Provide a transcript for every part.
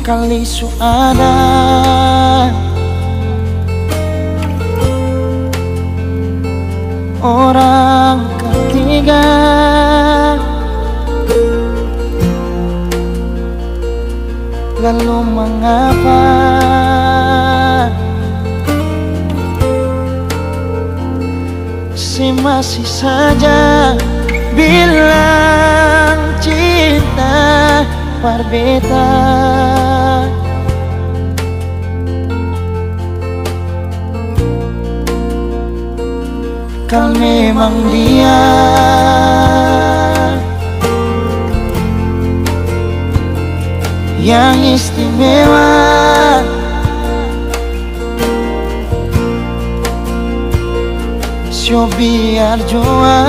kali su ada orang ketiga, lalu mengapa masih saja bilang cinta berbeda? Kalau memang dia yang istimewa, so biar jua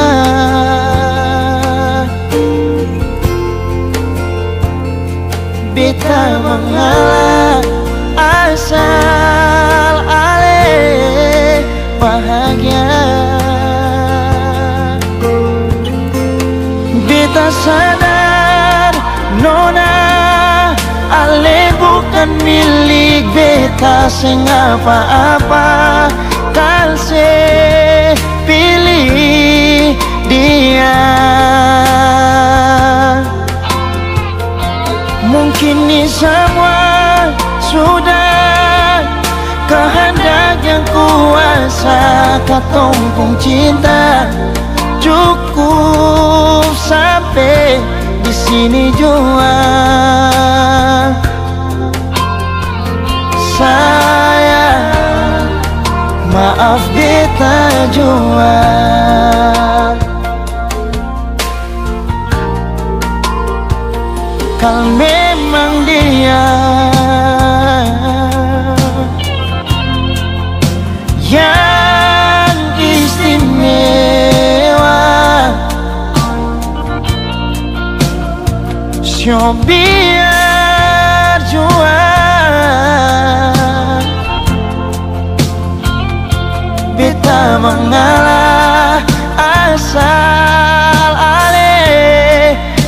beta mengalah, asal ale bahagia. Beta sadar nona ale bukan milik beta sing apa-apa, kan se pilih dia. Mungkin ini semua sudah kehendak yang kuasa, katumpung cinta cukup sampai di sini jua. Sayang, maaf beta jua. Kalau memang dia yang istimewa, so biar jua beta mengalah, asal ale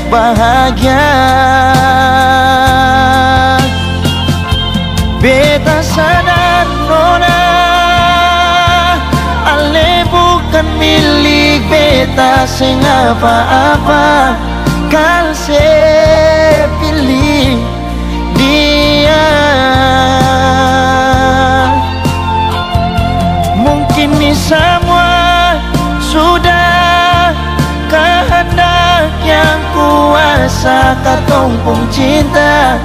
bahagia. Beta sadar nona ale bukan milik beta sing apa-apa, kan se pilih dia. Mungkin ini semua sudah kehendak yang kuasa, katumpung cinta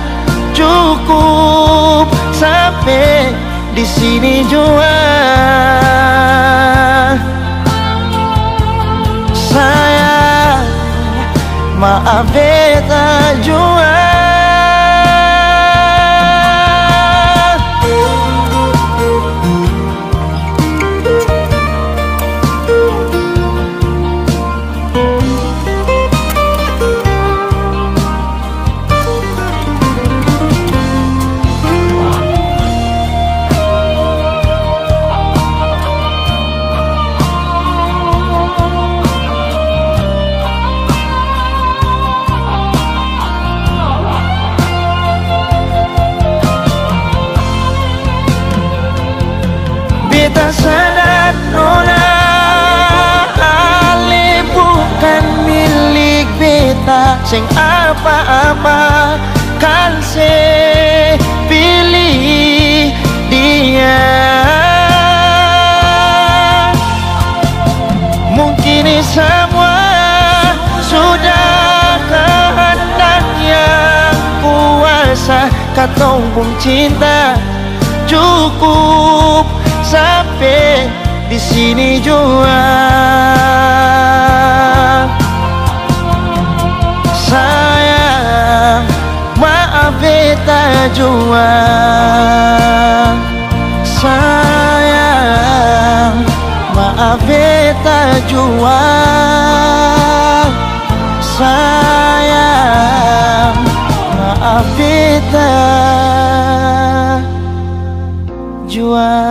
cukup sampai di sini jua. Sayang, maaf beta jua. Beta sadar nona ale bukan milik beta sing apa-apa, kan se pilih dia. Mungkin ini semua sudah kehendak yang kuasa, katumpung cinta cukup sampai di sini jua. Sayang, maaf beta jua. Sayang, maaf beta jua. Sayang, maaf beta jua.